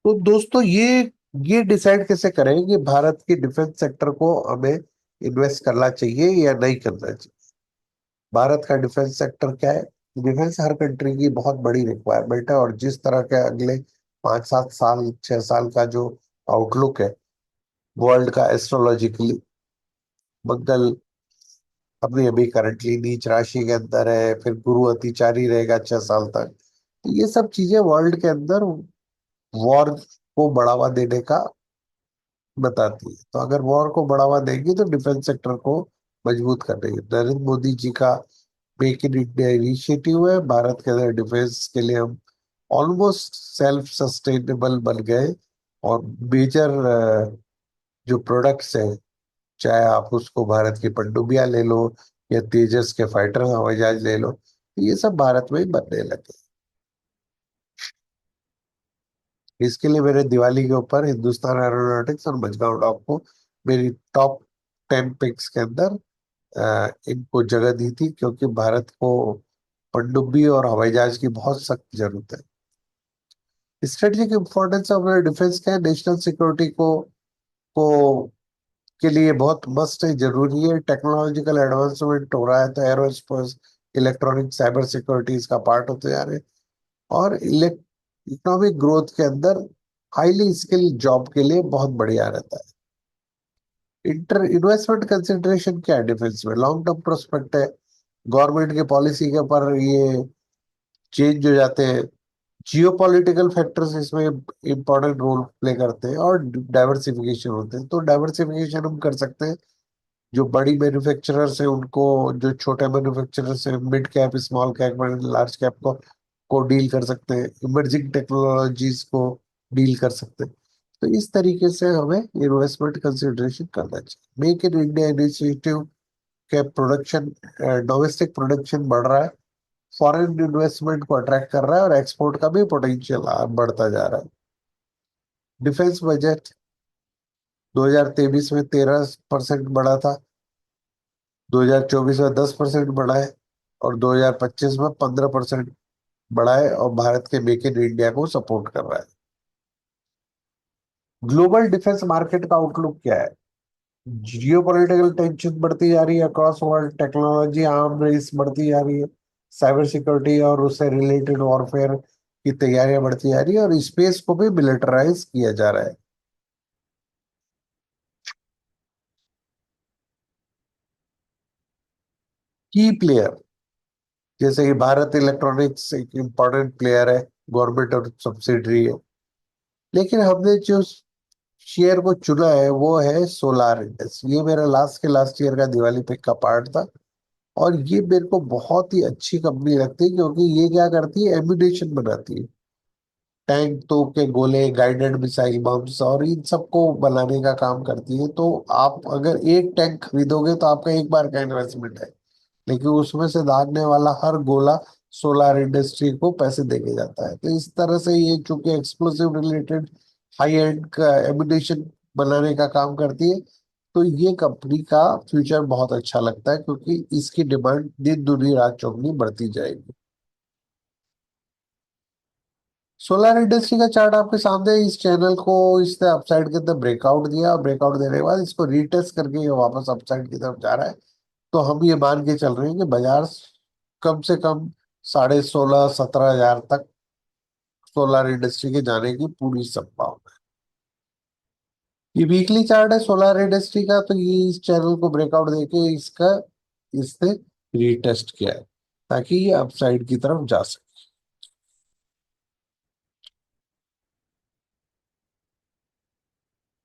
तो दोस्तों ये डिसाइड कैसे करें कि भारत के डिफेंस सेक्टर को हमें इन्वेस्ट करना चाहिए या नहीं करना चाहिए। भारत का डिफेंस सेक्टर क्या है? डिफेंस हर कंट्री की बहुत बड़ी रिक्वायरमेंट है, और जिस तरह के अगले 5-7 साल 6 साल का जो आउटलुक है वर्ल्ड का एस्ट्रोलॉजिकली, मंगल अभी अभी करंटली नीच राशि के अंदर है, फिर गुरु अतिचारी रहेगा 6 साल तक। तो ये सब चीजें वर्ल्ड के अंदर वॉर को बढ़ावा देने का बताती है। तो अगर वॉर को बढ़ावा देंगे तो डिफेंस सेक्टर को मजबूत कर देंगे। नरेंद्र मोदी जी का मेक इन इंडिया इनिशिएटिव है, भारत के अंदर डिफेंस के लिए हम ऑलमोस्ट सेल्फ सस्टेनेबल बन गए। और मेजर जो प्रोडक्ट्स हैं, चाहे आप उसको भारत की पनडुब्बियां ले लो या तेजस के फाइटर हवाई जहाज ले लो, तो ये सब भारत में ही बनने लगे। इसके लिए मैंने दिवाली के ऊपर हिंदुस्तान एरोनॉटिक्स और मझगांव डॉक को मेरी टॉप 10 पिक्स के अंदर इनको जगह दी थी, क्योंकि भारत को पनडुब्बी और हवाई जहाज की बहुत सख्त जरूरत है। स्ट्रेटेजिक इंपॉर्टेंस ऑफ डिफेंस का नेशनल सिक्योरिटी को के लिए बहुत मस्ट है, जरूरी है। टेक्नोलॉजिकल एडवांसमेंट हो रहा है, तो एरोस्पेस, इलेक्ट्रॉनिक, साइबर सिक्योरिटी इसका पार्ट होते जा रहे हैं। और इकोनॉमिक ग्रोथ के अंदर हाईली स्किल जॉब के लिए बहुत बढ़िया रहता है। इंटर इन्वेस्टमेंट कंसिडरेशन क्या है डिफेंस में? लॉन्ग टर्म प्रोस्पेक्ट है। गवर्नमेंट के पॉलिसी के ऊपर ये चेंज हो जाते हैं। जियो पॉलिटिकल फैक्टर्स इसमें इंपॉर्टेंट रोल प्ले करते हैं, और डाइवर्सिफिकेशन होते हैं। तो डाइवर्सिफिकेशन हम कर सकते हैं। जो बड़ी मैन्युफैक्चरर्स हैं उनको, जो छोटे मैन्युफैक्चरर्स हैं, mid cap, small cap, large cap को डील कर सकते हैं। इमर्जिंग टेक्नोलॉजीज को डील कर सकते हैं। तो इस तरीके से हमें इन्वेस्टमेंट कंसिडरेशन करना चाहिए। मेक इन इंडिया इनिशिएटिव के प्रोडक्शन, डोमेस्टिक प्रोडक्शन बढ़ रहा है, फॉरेन इन्वेस्टमेंट को अट्रैक्ट कर रहा है, और एक्सपोर्ट का भी पोटेंशियल बढ़ता जा रहा है। डिफेंस बजट 2023 में 13% बढ़ा था, 2024 में 10% बढ़ा है, और 2025 में 15% बढ़ा है, और भारत के मेक इन इंडिया को सपोर्ट कर रहा है। ग्लोबल डिफेंस मार्केट का आउटलुक क्या है? जियोपॉलिटिकल टेंशन बढ़ती जा रही है across world, technology arm race बढ़ती जा रही है, साइबर सिक्योरिटी और उससे रिलेटेड वॉरफेयर की तैयारियां बढ़ती जा रही है, और स्पेस को भी मिलिटराइज किया जा रहा है। की प्लेयर जैसे कि भारत इलेक्ट्रॉनिक्स एक इम्पॉर्टेंट प्लेयर है, गवर्नमेंट और सब्सिडरी है। लेकिन हमने जो शेयर को चुना है वो है सोलार इंडस। ये मेरा लास्ट ईयर का दिवाली पिक का पार्ट था, और ये मेरे को बहुत ही अच्छी कंपनी लगती है, क्योंकि ये क्या करती है, एम्यूनेशन बनाती है। टैंक, तोप के गोले, गाइडेड मिसाइल बम्स और इन सबको बनाने का काम करती है। तो आप अगर एक टैंक खरीदोगे तो आपका एक बार का इन्वेस्टमेंट है, लेकिन उसमें से दागने वाला हर गोला सोलार इंडस्ट्री को पैसे देके जाता है। तो इस तरह से ये चूंकि एक्सप्लोसिव रिलेटेड हाई एंड का एम्यूनेशन बनाने का काम करती है, तो ये कंपनी का फ्यूचर बहुत अच्छा लगता है, क्योंकि इसकी डिमांड दिन दुनी रात चौगनी बढ़ती जाएगी। सोलर इंडस्ट्री का चार्ट आपके सामने है। इस चैनल को इसने अपसाइड के अंदर ब्रेकआउट दिया, और ब्रेकआउट देने के बाद इसको रीटेस्ट करके ये वापस अपसाइड की तरफ जा रहा है। तो हम ये मान के चल रहे हैं कि बाजार कम से कम 16,500-17,000 तक सोलर इंडस्ट्री के जाने की पूरी संभावना है। ये वीकली चार्ट है सोलर इंडस्ट्री का। तो ये इस चैनल को ब्रेकआउट देके इसका इसने रीटेस्ट किया है, ताकि ये अपसाइड की तरफ जा सके।